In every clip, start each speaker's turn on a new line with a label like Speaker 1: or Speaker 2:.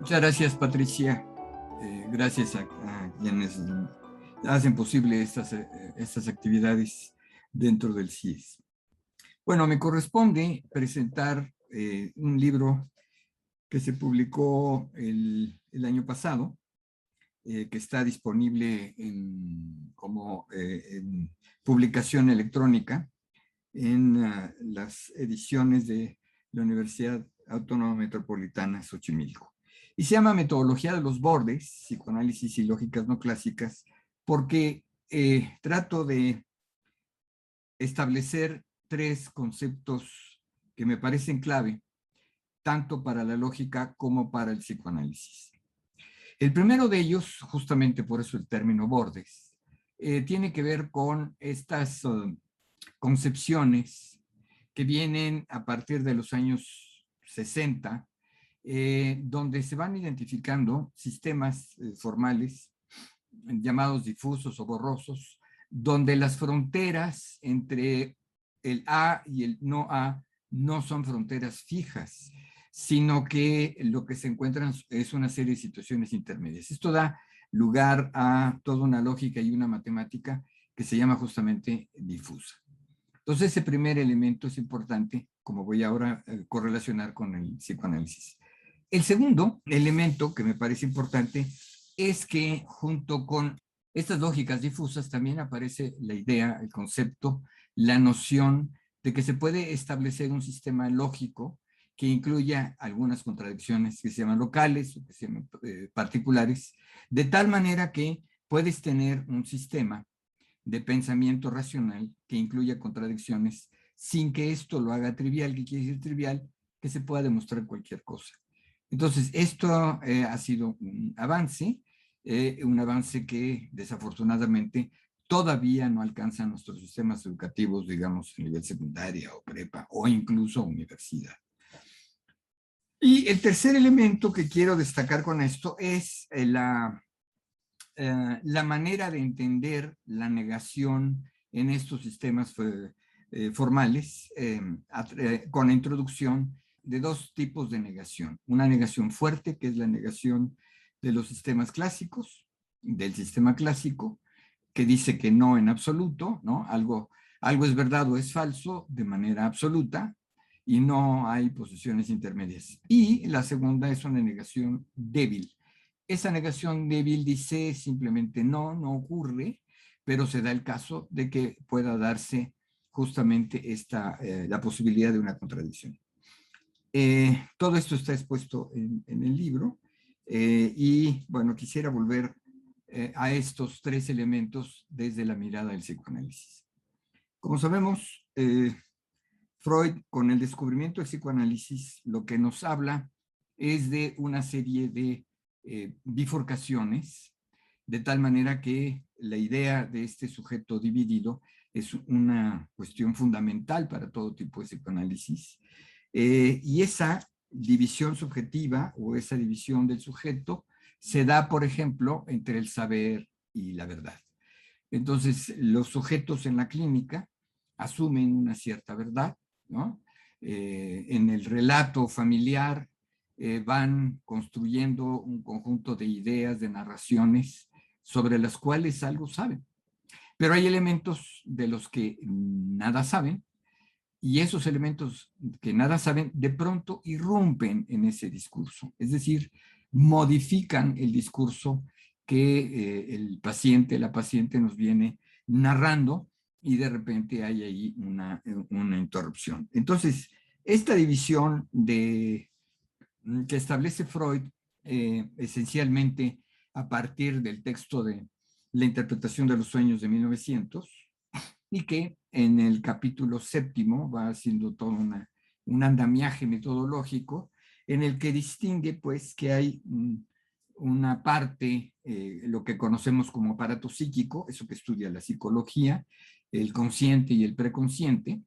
Speaker 1: Muchas gracias, Patricia. Gracias a quienes hacen posible estas actividades dentro del CIES. Bueno, me corresponde presentar un libro que se publicó el año pasado, que está disponible como en publicación electrónica en las ediciones de la Universidad Autónoma Metropolitana Xochimilco. Y se llama Metodología de los bordes, psicoanálisis y lógicas no clásicas, porque trato de establecer tres conceptos que me parecen clave, tanto para la lógica como para el psicoanálisis. El primero de ellos, justamente por eso el término bordes, tiene que ver con estas concepciones que vienen a partir de los años 60, donde se van identificando sistemas formales llamados difusos o borrosos, donde las fronteras entre el A y el no A no son fronteras fijas, sino que lo que se encuentran es una serie de situaciones intermedias. Esto da lugar a toda una lógica y una matemática que se llama justamente difusa. Entonces, ese primer elemento es importante, como voy ahora a correlacionar con el psicoanálisis. El segundo elemento que me parece importante es que junto con estas lógicas difusas también aparece la idea, el concepto, la noción de que se puede establecer un sistema lógico que incluya algunas contradicciones que se llaman locales o que se llaman particulares, de tal manera que puedes tener un sistema de pensamiento racional que incluya contradicciones sin que esto lo haga trivial. ¿Qué quiere decir trivial? Que se pueda demostrar cualquier cosa. Entonces, esto ha sido un avance que desafortunadamente todavía no alcanza nuestros sistemas educativos, digamos, a nivel secundaria o prepa o incluso universidad. Y el tercer elemento que quiero destacar con esto es la manera de entender la negación en estos sistemas formales con la introducción de dos tipos de negación. Una negación fuerte, que es la negación de los sistemas clásicos, del sistema clásico, que dice que no en absoluto, ¿no? Algo es verdad o es falso de manera absoluta y no hay posiciones intermedias. Y la segunda es una negación débil. Esa negación débil dice simplemente no ocurre, pero se da el caso de que pueda darse justamente la posibilidad de una contradicción. Todo esto está expuesto en el libro y bueno, quisiera volver a estos tres elementos desde la mirada del psicoanálisis. Como sabemos, Freud, con el descubrimiento del psicoanálisis, lo que nos habla es de una serie de bifurcaciones, de tal manera que la idea de este sujeto dividido es una cuestión fundamental para todo tipo de psicoanálisis. Y esa división subjetiva o esa división del sujeto se da, por ejemplo, entre el saber y la verdad. Entonces, los sujetos en la clínica asumen una cierta verdad, ¿no? En el relato familiar van construyendo un conjunto de ideas, de narraciones sobre las cuales algo saben. Pero hay elementos de los que nada saben y esos elementos que nada saben de pronto irrumpen en ese discurso. Es decir, modifican el discurso que el paciente, la paciente nos viene narrando y de repente hay ahí una interrupción. Entonces, esta división que establece Freud esencialmente a partir del texto de La interpretación de los sueños de 1900 y que en el capítulo 7 va haciendo todo un andamiaje metodológico en el que distingue pues que hay una parte, lo que conocemos como aparato psíquico, eso que estudia la psicología, el consciente y el preconsciente,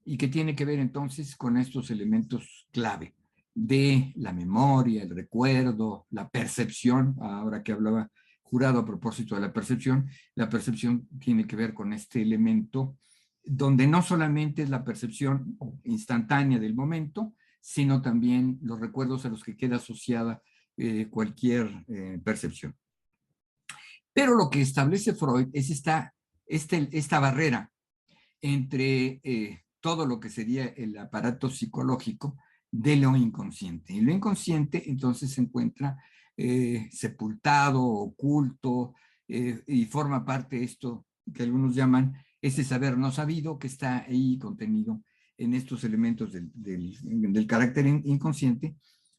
Speaker 1: y que tiene que ver entonces con estos elementos clave de la memoria, el recuerdo, la percepción. Ahora que hablaba Jurado a propósito de la percepción tiene que ver con este elemento donde no solamente es la percepción instantánea del momento, sino también los recuerdos a los que queda asociada cualquier percepción. Pero lo que establece Freud es esta barrera entre todo lo que sería el aparato psicológico de lo inconsciente. Y lo inconsciente entonces se encuentra sepultado, oculto, y forma parte de esto que algunos llaman ese saber no sabido que está ahí contenido en estos elementos del carácter inconsciente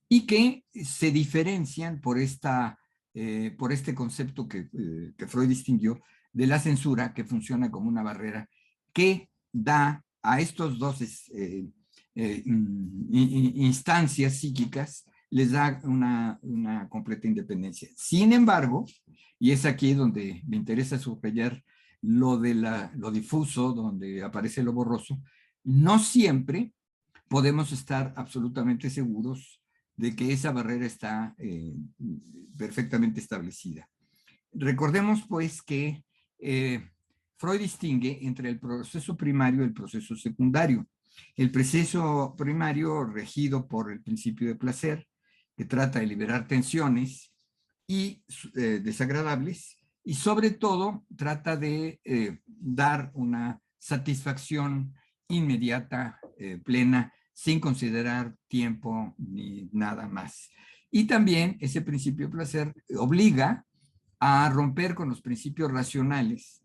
Speaker 1: y que se diferencian por este concepto que Freud distinguió de la censura, que funciona como una barrera que da a estos dos instancias psíquicas, les da una completa independencia. Sin embargo, y es aquí donde me interesa subrayar lo difuso, donde aparece lo borroso, no siempre podemos estar absolutamente seguros de que esa barrera está perfectamente establecida. Recordemos, pues, que Freud distingue entre el proceso primario y el proceso secundario. El proceso primario, regido por el principio de placer, que trata de liberar tensiones y desagradables, y sobre todo trata de dar una satisfacción inmediata, plena, sin considerar tiempo ni nada más. Y también ese principio de placer obliga a romper con los principios racionales.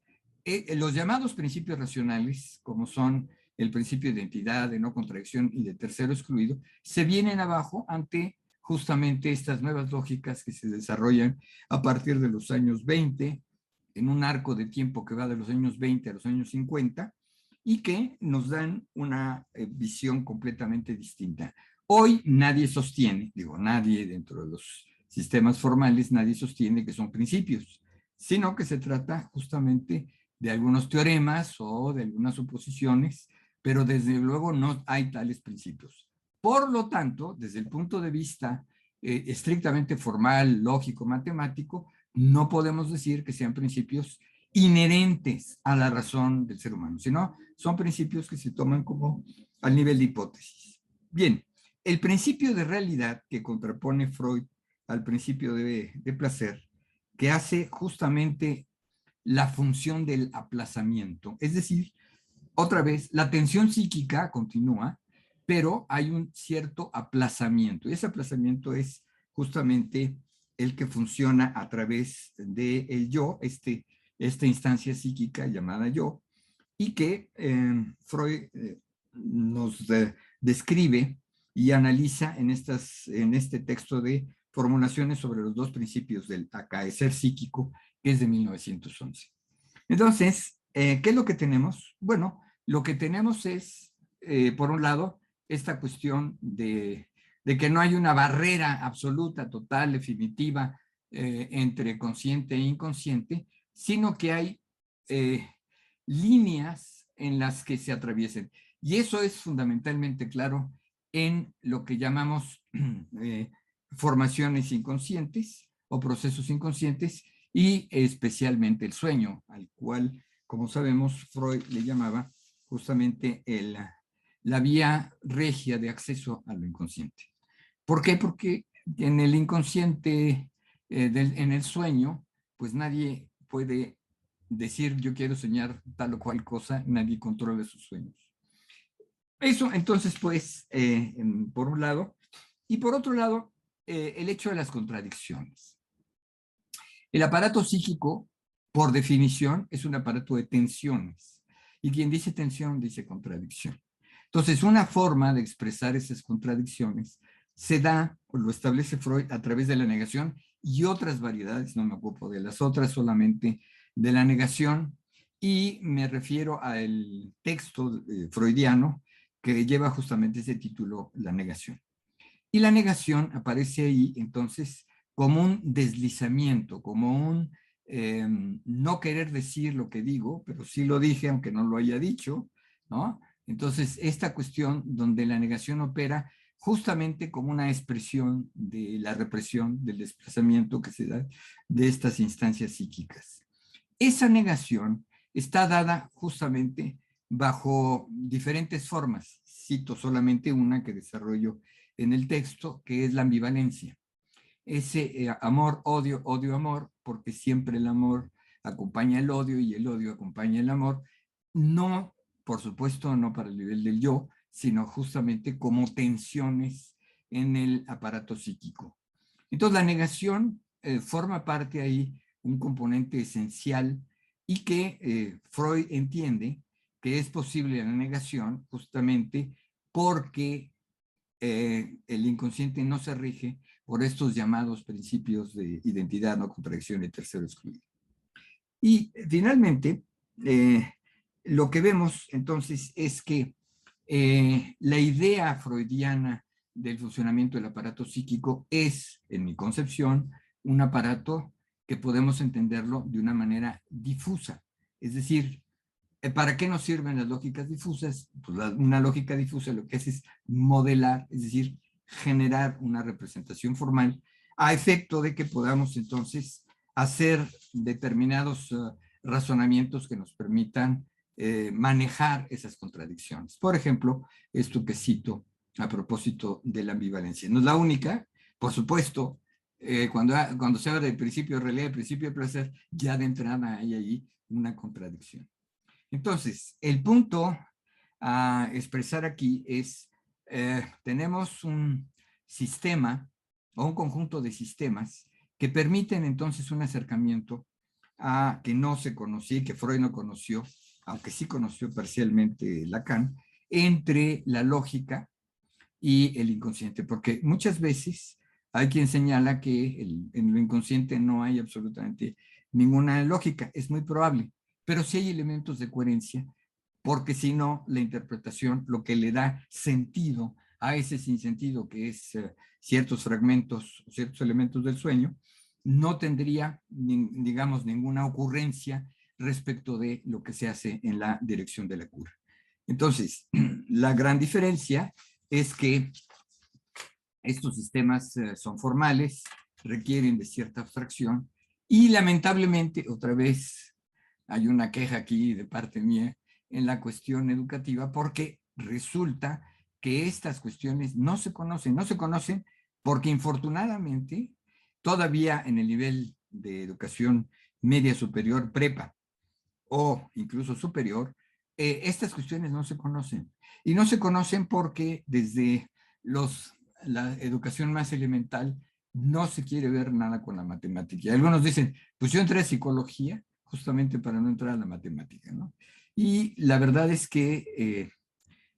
Speaker 1: Los llamados principios racionales, como son el principio de identidad, de no contradicción y de tercero excluido, se vienen abajo ante justamente estas nuevas lógicas que se desarrollan a partir de los años 20, en un arco de tiempo que va de los años 20 a los años 50, y que nos dan una visión completamente distinta. Hoy nadie sostiene, digo nadie dentro de los sistemas formales, nadie sostiene que son principios, sino que se trata justamente de algunos teoremas o de algunas suposiciones, pero desde luego no hay tales principios. Por lo tanto, desde el punto de vista estrictamente formal, lógico, matemático, no podemos decir que sean principios inherentes a la razón del ser humano, sino son principios que se toman como al nivel de hipótesis. Bien, el principio de realidad que contrapone Freud al principio de placer, que hace justamente la función del aplazamiento. Es decir, otra vez, la tensión psíquica continúa, pero hay un cierto aplazamiento. Y ese aplazamiento es justamente el que funciona a través del yo, esta instancia psíquica llamada yo, y que Freud nos describe y analiza en este texto de formulaciones sobre los dos principios del acaecer psíquico, que es de 1911. Entonces, ¿qué es lo que tenemos? Bueno, lo que tenemos es, por un lado, esta cuestión de que no hay una barrera absoluta, total, definitiva, entre consciente e inconsciente, sino que hay líneas en las que se atraviesen. Y eso es fundamentalmente claro en lo que llamamos formaciones inconscientes o procesos inconscientes, y especialmente el sueño, al cual, como sabemos, Freud le llamaba justamente la vía regia de acceso a lo inconsciente. ¿Por qué? Porque en el inconsciente, en el sueño, pues nadie puede decir yo quiero soñar tal o cual cosa, nadie controla sus sueños. Eso entonces, pues, por un lado, y por otro lado, el hecho de las contradicciones. El aparato psíquico, por definición, es un aparato de tensiones. Y quien dice tensión, dice contradicción. Entonces, una forma de expresar esas contradicciones se da, o lo establece Freud, a través de la negación y otras variedades, no me ocupo de las otras, solamente de la negación, y me refiero al texto freudiano que lleva justamente ese título, La negación. Y la negación aparece ahí, entonces, como un deslizamiento, como un no querer decir lo que digo, pero sí lo dije aunque no lo haya dicho, ¿no? Entonces, esta cuestión donde la negación opera justamente como una expresión de la represión, del desplazamiento que se da de estas instancias psíquicas. Esa negación está dada justamente bajo diferentes formas. Cito solamente una que desarrollo en el texto, que es la ambivalencia. ese amor, odio, odio, amor, porque siempre el amor acompaña el odio y el odio acompaña el amor, no, por supuesto, no para el nivel del yo, sino justamente como tensiones en el aparato psíquico. Entonces, la negación forma parte ahí un componente esencial y que Freud entiende que es posible la negación justamente porque el inconsciente no se rige por estos llamados principios de identidad, no contradicción y tercero excluido. Y finalmente, lo que vemos entonces es que la idea freudiana del funcionamiento del aparato psíquico es, en mi concepción, un aparato que podemos entenderlo de una manera difusa. Es decir, ¿para qué nos sirven las lógicas difusas? Pues una lógica difusa lo que hace es modelar, es decir, generar una representación formal a efecto de que podamos entonces hacer determinados razonamientos que nos permitan manejar esas contradicciones. Por ejemplo, esto que cito a propósito de la ambivalencia. No es la única, por supuesto, cuando se habla del principio de realidad, del principio de placer, ya de entrada hay ahí una contradicción. Entonces, el punto a expresar aquí es, tenemos un sistema o un conjunto de sistemas que permiten entonces un acercamiento a que no se conocía y que Freud no conoció, aunque sí conoció parcialmente Lacan, entre la lógica y el inconsciente, porque muchas veces hay quien señala que en lo inconsciente no hay absolutamente ninguna lógica, es muy probable, pero sí hay elementos de coherencia, porque si no, la interpretación, lo que le da sentido a ese sinsentido que es ciertos fragmentos, ciertos elementos del sueño, no tendría, digamos, ninguna ocurrencia respecto de lo que se hace en la dirección de la cura. Entonces, la gran diferencia es que estos sistemas son formales, requieren de cierta abstracción y lamentablemente, otra vez, hay una queja aquí de parte mía en la cuestión educativa porque resulta que estas cuestiones no se conocen porque infortunadamente todavía en el nivel de educación media superior, prepa o incluso superior, estas cuestiones no se conocen. Y no se conocen porque desde la educación más elemental no se quiere ver nada con la matemática. Y algunos dicen, pues yo entré a psicología justamente para no entrar a la matemática, ¿no? Y la verdad es que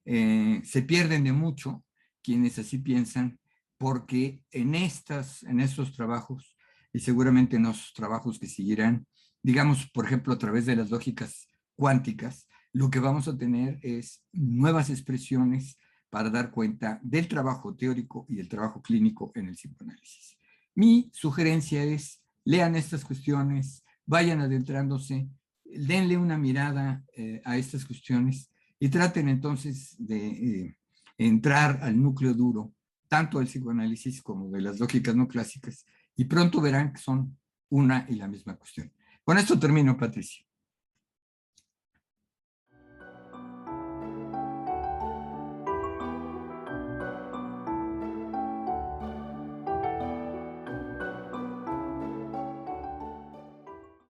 Speaker 1: se pierden de mucho quienes así piensan, porque en estos trabajos, y seguramente en los trabajos que seguirán, digamos, por ejemplo, a través de las lógicas cuánticas, lo que vamos a tener es nuevas expresiones para dar cuenta del trabajo teórico y del trabajo clínico en el psicoanálisis. Mi sugerencia es, lean estas cuestiones, vayan adentrándose, denle una mirada a estas cuestiones y traten entonces de entrar al núcleo duro, tanto del psicoanálisis como de las lógicas no clásicas, y pronto verán que son una y la misma cuestión. Con esto termino, Patricia.